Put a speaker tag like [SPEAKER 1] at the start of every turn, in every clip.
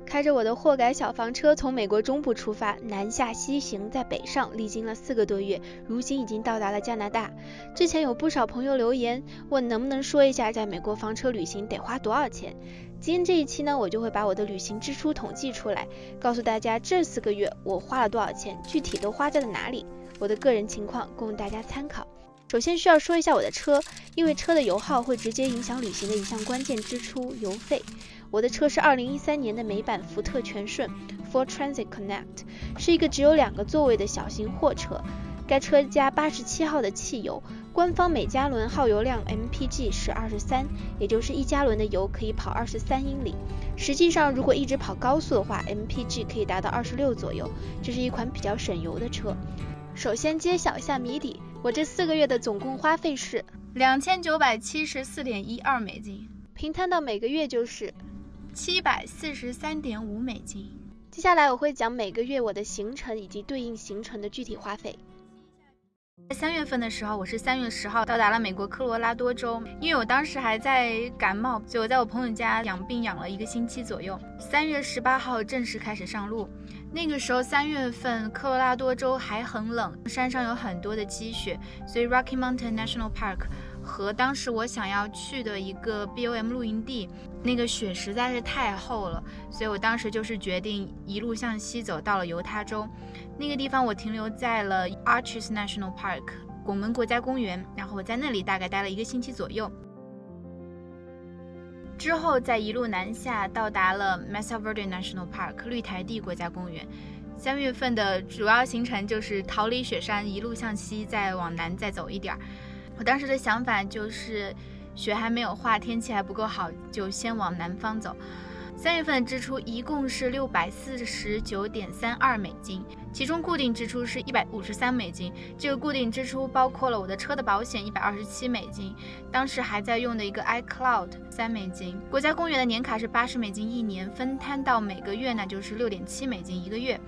[SPEAKER 1] 开着我的货改小房车从美国中部出发，南下西行，在北上历经了4个多月，如今已经到达了加拿大。之前有不少朋友留言问能不能说一下在美国房车旅行得花多少钱。今天这一期呢，我就会把我的旅行支出统计出来，告诉大家这4个月我花了多少钱，具体都花在了哪里，我的个人情况供大家参考。首先需要说一下我的车，因为车的油耗会直接影响旅行的一项关键支出——油费。我的车是2013年的美版福特全顺 Ford Transit Connect， 是一个只有2个座位的小型货车。该车加87号的汽油，官方每加仑耗油量 MPG 是23，也就是1加仑的油可以跑23英里。实际上如果一直跑高速的话， MPG 可以达到26左右，这是一款比较省油的车。首先揭晓一下谜底，我这4个月的总共花费是
[SPEAKER 2] 2974.12美金，
[SPEAKER 1] 平摊到每个月就是
[SPEAKER 2] 743.5美金。
[SPEAKER 1] 接下来我会讲每个月我的行程以及对应行程的具体花费。
[SPEAKER 2] 在3月份的时候，我是3月10号到达了美国科罗拉多州，因为我当时还在感冒，所以我在我朋友家养病养了1个星期左右。3月18号正式开始上路。那个时候3月份科罗拉多州还很冷，山上有很多的积雪，所以 Rocky Mountain National Park 和当时我想要去的一个 BOM 露营地，那个雪实在是太厚了，所以我当时就是决定一路向西走到了犹他州。那个地方我停留在了 Arches National Park 拱门国家公园，然后我在那里大概待了1个星期左右。之后再一路南下到达了 Mesa Verde National Park 绿台地国家公园。3月份的主要行程就是逃离雪山，一路向西，再往南再走一点。我当时的想法就是雪还没有化，天气还不够好，就先往南方走。3月份的支出一共是649.32美金，其中固定支出是153美金。这个固定支出包括了我的车的保险127美金，当时还在用的一个 iCloud 3美金。国家公园的年卡是80美金1年，分摊到每个月那就是6.7美金1个月。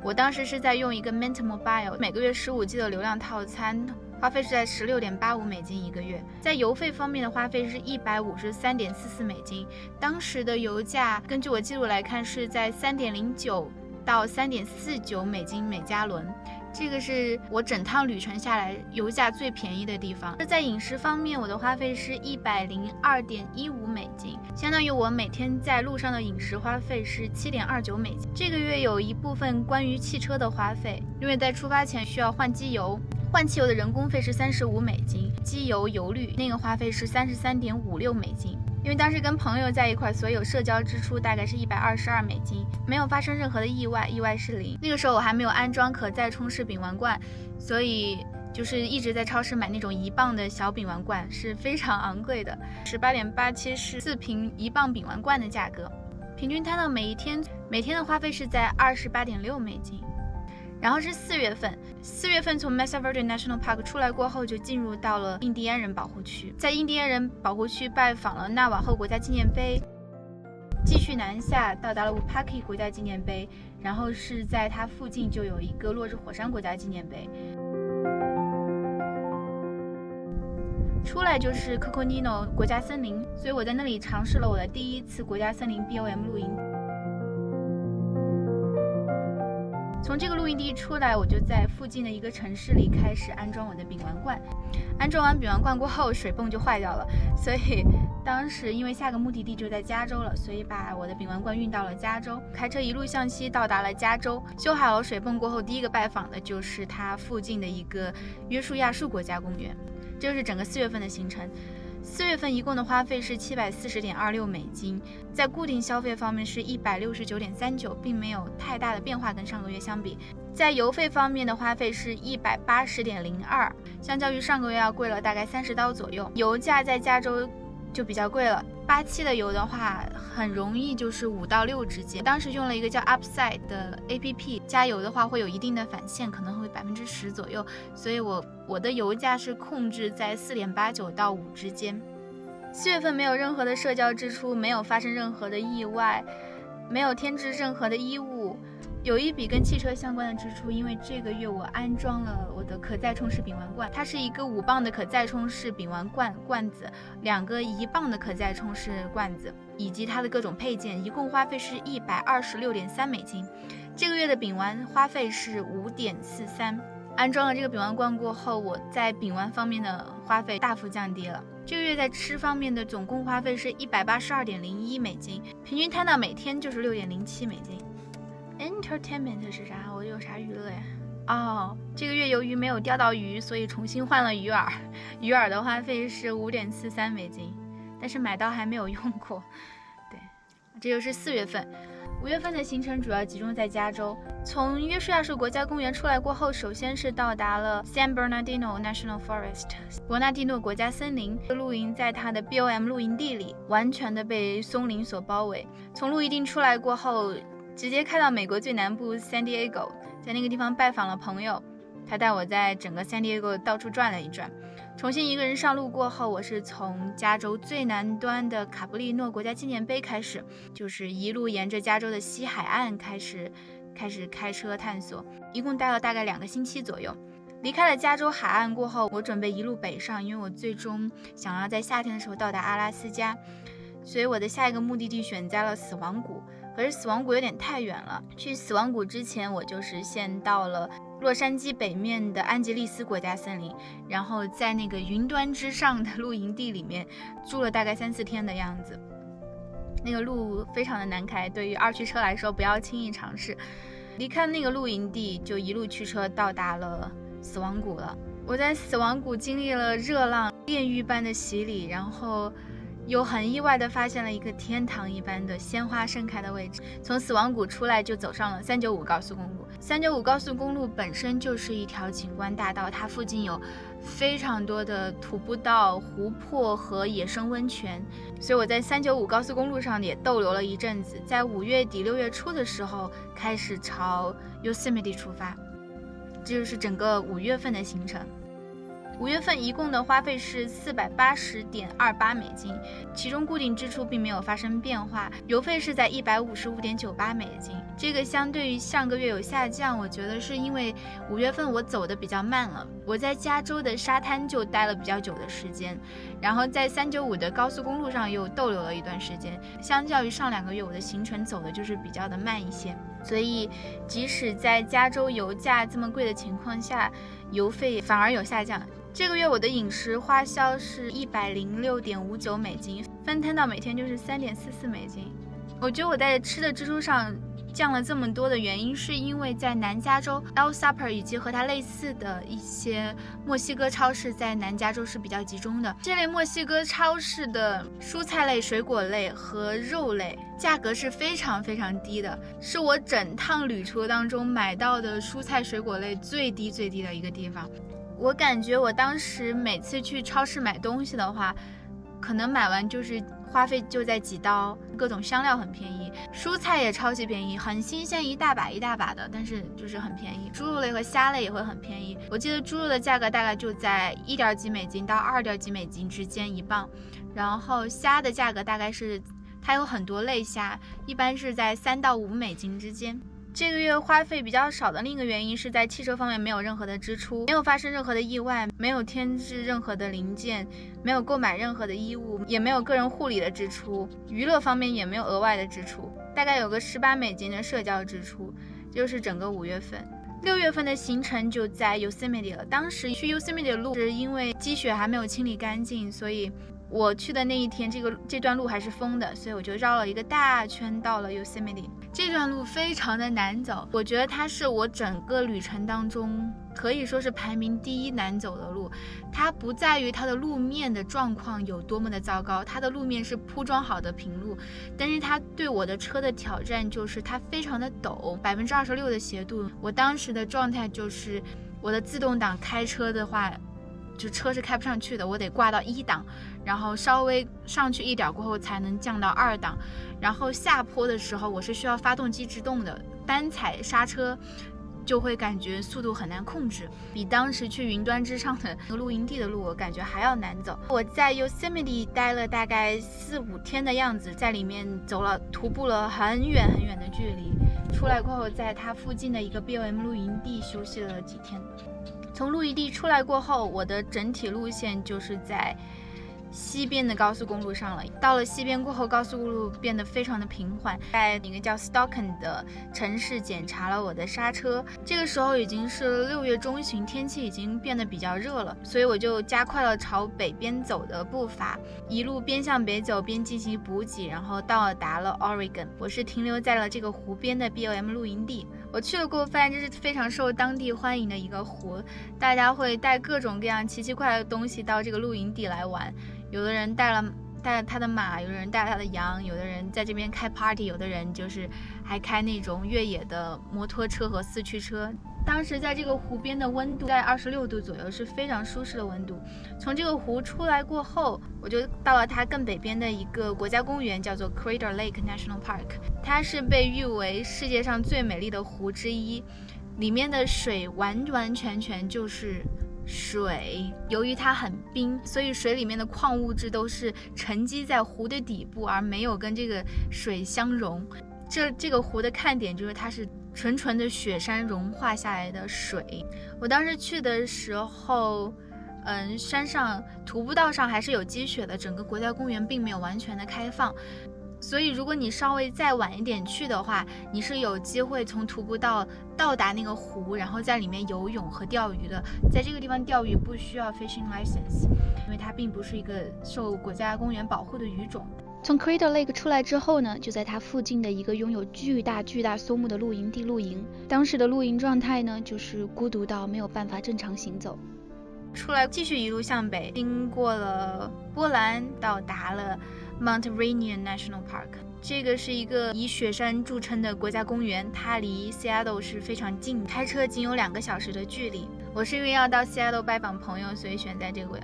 [SPEAKER 2] 我当时是在用一个 Mint Mobile， 每个月15G 的流量套餐，花费是在16.85美金1个月。在油费方面的花费是153.44美金，当时的油价根据我记录来看是在3.09到3.49美金每加仑，这个是我整趟旅程下来油价最便宜的地方。在饮食方面，我的花费是102.15美金，相当于我每天在路上的饮食花费是7.29美金。这个月有一部分关于汽车的花费，因为在出发前需要换机油，换汽油的人工费是35美金，机油油率那个花费是33.56美金。因为当时跟朋友在一块，所以有社交支出大概是122美金，没有发生任何的意外，意外是0。那个时候我还没有安装可再充式饼丸罐，所以就是一直在超市买那种1磅的小饼丸罐，是非常昂贵的，18.87是4瓶1磅饼丸罐的价格，平均摊到每天的花费是在28.6美金。然后是4月份从 Mesa Verde National Park 出来过后，就进入到了印第安人保护区，在印第安人保护区拜访了纳瓦后国家纪念碑，继续南下到达了 Wapaki 国家纪念碑，然后是在它附近就有一个落日火山国家纪念碑。出来就是 Coconino 国家森林，所以我在那里尝试了我的第1次国家森林 BOM 露营。从这个露营地出来，我就在附近的一个城市里开始安装我的饼丸罐。安装完饼丸罐过后，水泵就坏掉了，所以当时因为下个目的地就在加州了，所以把我的饼丸罐运到了加州，开车一路向西到达了加州。修好了水泵过后，第一个拜访的就是它附近的一个约书亚树国家公园。这就是整个4月份的行程。4月份一共的花费是740.26美金，在固定消费方面是169.39，并没有太大的变化，跟上个月相比。在油费方面的花费是180.02，相较于上个月要贵了大概30刀左右。油价在加州就比较贵了，87的油的话很容易就是5到6之间。当时用了一个叫 Upside 的 APP， 加油的话会有一定的返现，可能会10%左右，所以我的油价是控制在4.89到5之间。4月份没有任何的社交支出，没有发生任何的意外，没有添置任何的衣物，有一笔跟汽车相关的支出，因为这个月我安装了我的可再充式丙烷罐，它是一个5磅的可再充式丙烷罐子，2个1磅的可再充式罐子，以及它的各种配件，一共花费是126.3美金。这个月的丙烷花费是5.43。安装了这个丙烷罐过后，我在丙烷方面的花费大幅降低了。这个月在吃方面的总共花费是182.01美金，平均摊到每天就是6.07美金。Entertainment 是啥？我有啥娱乐呀？这个月由于没有钓到鱼，所以重新换了鱼饵。鱼饵的花费是5.43美金，但是买到还没有用过。对，这就是4月份。5月份的行程主要集中在加州。从约书亚树国家公园出来过后，首先是到达了 San Bernardino National Forest 伯纳蒂诺国家森林，露营在它的 BOM 露营地里，完全的被松林所包围。从露营地出来过后，直接开到美国最南部 San Diego， 在那个地方拜访了朋友，他带我在整个 San Diego 到处转了一转。重新一个人上路过后，我是从加州最南端的卡布利诺国家纪念碑开始，就是一路沿着加州的西海岸开始开车探索，一共待了大概2个星期左右。离开了加州海岸过后，我准备一路北上，因为我最终想要在夏天的时候到达阿拉斯加，所以我的下一个目的地选在了死亡谷。可是死亡谷有点太远了，去死亡谷之前，我就是先到了洛杉矶北面的安吉利斯国家森林，然后在那个云端之上的露营地里面住了大概3-4天的样子。那个路非常的难开，对于2驱车来说不要轻易尝试。离开那个露营地，就一路驱车到达了死亡谷了。我在死亡谷经历了热浪炼狱般的洗礼，然后又很意外地发现了一个天堂一般的鲜花盛开的位置。从死亡谷出来就走上了395高速公路。395高速公路本身就是一条景观大道，它附近有非常多的徒步道、湖泊和野生温泉，所以我在395高速公路上也逗留了一阵子。在5月底6月初的时候开始朝 Yosemite 出发，这就是整个5月份的行程。5月份一共的花费是480.28美金，其中固定支出并没有发生变化，油费是在155.98美金，这个相对于上个月有下降，我觉得是因为5月份我走的比较慢了，我在加州的沙滩就待了比较久的时间，然后在395的高速公路上又逗留了一段时间，相较于上2个月我的行程走的就是比较的慢一些，所以即使在加州油价这么贵的情况下，油费反而有下降。这个月我的饮食花销是106.59美金，分摊到每天就是3.44美金。我觉得我在吃的支出上降了这么多的原因，是因为在南加州 El Super 以及和它类似的一些墨西哥超市在南加州是比较集中的。这类墨西哥超市的蔬菜类、水果类和肉类价格是非常非常低的，是我整趟旅途当中买到的蔬菜水果类最低的一个地方。我感觉我当时每次去超市买东西的话，可能买完就是花费就在几刀，各种香料很便宜，蔬菜也超级便宜，很新鲜，一大把的，但是就是很便宜。猪肉类和虾类也会很便宜，我记得猪肉的价格大概就在1点几美金到2点几美金之间1磅，然后虾的价格大概是，它有很多类虾，一般是在3到5美金之间。这个月花费比较少的另一个原因是在汽车方面没有任何的支出，没有发生任何的意外，没有添置任何的零件，没有购买任何的衣物，也没有个人护理的支出，娱乐方面也没有额外的支出，大概有个18美金的社交支出，这就是整个5月份。6月份的行程就在 Yosemite 了，当时去 Yosemite 的路是因为积雪还没有清理干净，所以我去的那一天这段路还是封的，所以我就绕了一个大圈到了 Yosemite。 这段路非常的难走，我觉得它是我整个旅程当中可以说是排名第1难走的路。它不在于它的路面的状况有多么的糟糕，它的路面是铺装好的平路，但是它对我的车的挑战就是它非常的陡，26%的斜度。我当时的状态就是我的自动挡开车的话，就车是开不上去的，我得挂到1档，然后稍微上去一点过后才能降到2档，然后下坡的时候我是需要发动机制动的，单踩刹车就会感觉速度很难控制，比当时去云端之上的露营地的路我感觉还要难走。我在 Yosemite 待了大概4-5天的样子，在里面徒步了很远很远的距离，出来过后在它附近的一个 BLM 露营地休息了几天。从露营地出来过后，我的整体路线就是在西边的高速公路上了。到了西边过后，高速公路变得非常的平缓，在一个叫 Stockton 的城市检查了我的刹车。这个时候已经是6月中旬，天气已经变得比较热了，所以我就加快了朝北边走的步伐，一路边向北走边进行补给，然后到达了 Oregon。我是停留在了这个湖边的 BLM 露营地。我去了过后发现这是非常受当地欢迎的一个湖，大家会带各种各样奇奇怪怪的东西到这个露营地来玩。有的人带了他的马，有的人带了他的羊，有的人在这边开 party， 有的人就是还开那种越野的摩托车和四驱车。当时在这个湖边的温度在26度左右，是非常舒适的温度。从这个湖出来过后，我就到了它更北边的一个国家公园，叫做 Crater Lake National Park。 它是被誉为世界上最美丽的湖之一，里面的水完完全全就是水。由于它很冰，所以水里面的矿物质都是沉积在湖的底部，而没有跟这个水相融。这个湖的看点就是它是纯纯的雪山融化下来的水。我当时去的时候，山上徒步道上还是有积雪的，整个国家公园并没有完全的开放。所以如果你稍微再晚一点去的话，你是有机会从徒步道到达那个湖，然后在里面游泳和钓鱼的。在这个地方钓鱼不需要 fishing license， 因为它并不是一个受国家公园保护的鱼种。
[SPEAKER 1] 从 Crater Lake 出来之后呢，就在它附近的一个拥有巨大松木的露营地露营。当时的露营状态呢，就是孤独到没有办法正常行走。
[SPEAKER 2] 出来继续一路向北，经过了波兰，到达了 Mount Rainier National Park。 这个是一个以雪山著称的国家公园，它离 Seattle 是非常近，开车仅有2个小时的距离。我是因为要到 Seattle 拜访朋友，所以选在这个。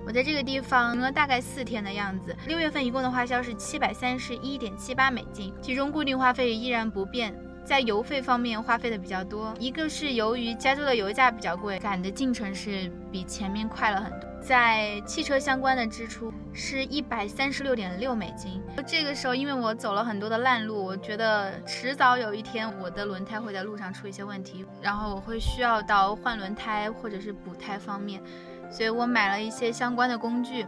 [SPEAKER 2] 我在这个地方停了大概4天的样子。6月份一共的花销是731.78美金，其中固定花费依然不变。在油费方面花费的比较多，一个是由于加州的油价比较贵，赶的进程是比前面快了很多。在汽车相关的支出是136.6美金。这个时候因为我走了很多的烂路，我觉得迟早有一天我的轮胎会在路上出一些问题，然后我会需要到换轮胎或者是补胎方面，所以我买了一些相关的工具，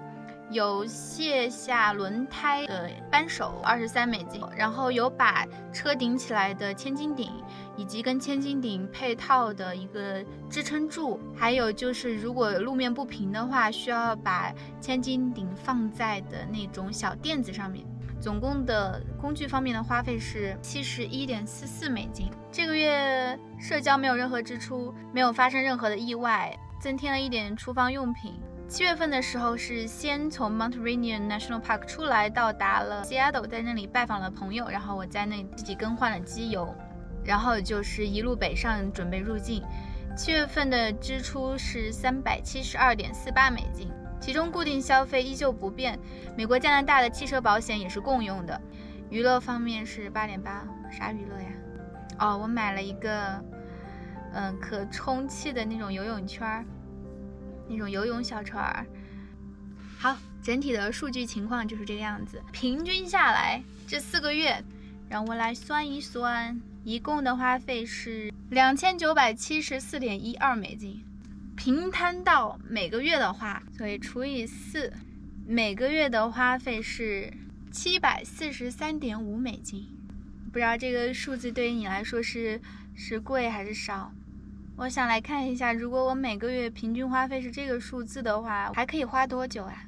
[SPEAKER 2] 有卸下轮胎的扳手23美金，然后有把车顶起来的千斤顶，以及跟千斤顶配套的一个支撑柱，还有就是如果路面不平的话，需要把千斤顶放在的那种小垫子上面。总共的工具方面的花费是71.44美金。这个月社交没有任何支出，没有发生任何的意外，增添了一点厨房用品。7月份的时候是先从 Mount Rainier National Park 出来，到达了 Seattle， 在那里拜访了朋友，然后我在那里自己更换了机油，然后就是一路北上准备入境。7月份的支出是372.48美金，其中固定消费依旧不变，美国加拿大的汽车保险也是共用的。娱乐方面是8.8，啥娱乐呀？我买了一个可充气的那种游泳圈，那种游泳小船。好，整体的数据情况就是这个样子。平均下来这4个月，让我来算一算，一共的花费是2974.12美金。平摊到每个月的话，所以除以4，每个月的花费是743.5美金。不知道这个数字对于你来说是贵还是少？我想来看一下，如果我每个月平均花费是这个数字的话，还可以花多久啊？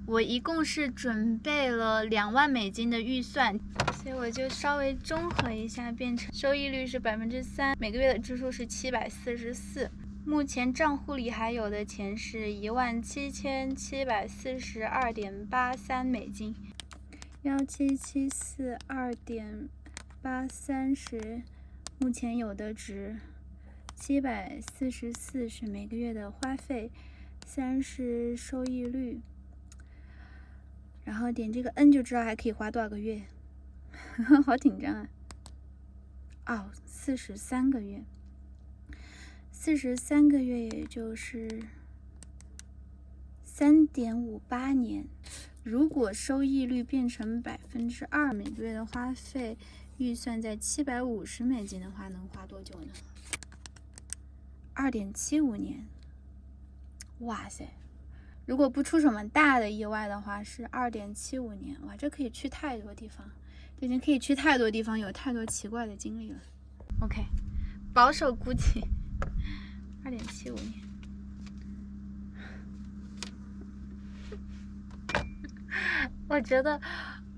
[SPEAKER 2] 我一共是准备了2万美金的预算，所以我就稍微综合一下，变成收益率是3%，每个月的支出是744。目前账户里还有的钱是17742.83美金，17742.83目前有的值。744是每个月的花费，3是收益率，然后点这个 N 就知道还可以花多少个月，好紧张啊！43个月。43个月，也就是3.58年。如果收益率变成2%，每个月的花费预算在$750的话，能花多久呢？2.75年。哇塞！如果不出什么大的意外的话，是2.75年。哇，这可以去太多地方，这已经可以去太多地方，有太多奇怪的经历了。OK， 保守估计2.75年。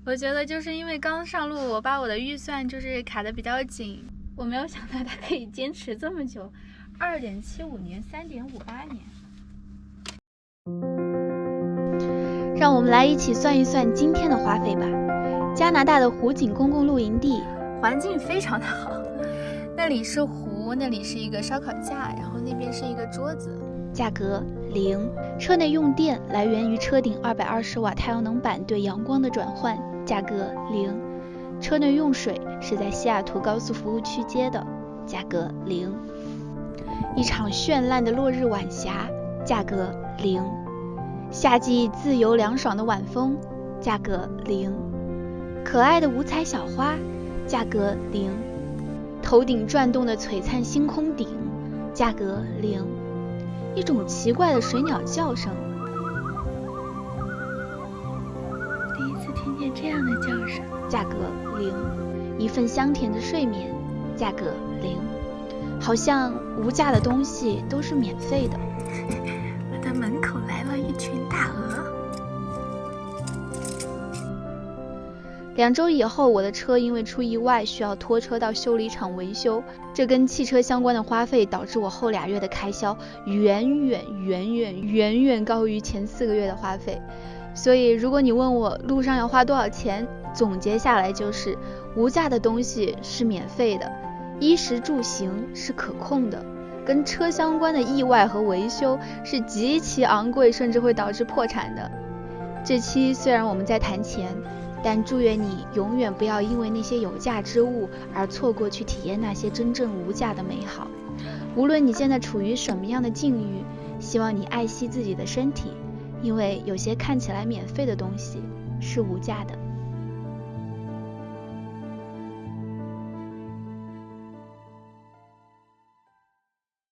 [SPEAKER 2] 我觉得就是因为刚上路，我把我的预算就是卡得比较紧，我没有想到它可以坚持这么久，2.75年，3.58年。
[SPEAKER 1] 让我们来一起算一算今天的花费吧。加拿大的湖景公共露营地，
[SPEAKER 2] 环境非常的好，那里是湖，那里是一个烧烤架，然后那边是一个桌子。
[SPEAKER 1] 价格0，车内用电来源于车顶220瓦太阳能板对阳光的转换，价格0。车内用水是在西雅图高速服务区接的，价格0。一场绚烂的落日晚霞，价格0。夏季自由凉爽的晚风，价格0。可爱的五彩小花，价格0。头顶转动的璀璨星空顶，价格0。一种奇怪的水鸟叫声，第一次听见这样的叫声，价格0。一份香甜的睡眠，价格0。好像无价的东西都是免费的。
[SPEAKER 2] 我的门口来了一群大鹅。
[SPEAKER 1] 2周以后，我的车因为出意外需要拖车到修理厂维修，这跟汽车相关的花费导致我后2月的开销远远高于前4个月的花费。所以如果你问我路上要花多少钱，总结下来就是无价的东西是免费的，衣食住行是可控的，跟车相关的意外和维修是极其昂贵，甚至会导致破产的。这期虽然我们在谈钱，但祝愿你永远不要因为那些有价之物而错过去体验那些真正无价的美好。无论你现在处于什么样的境遇，希望你爱惜自己的身体，因为有些看起来免费的东西是无价的。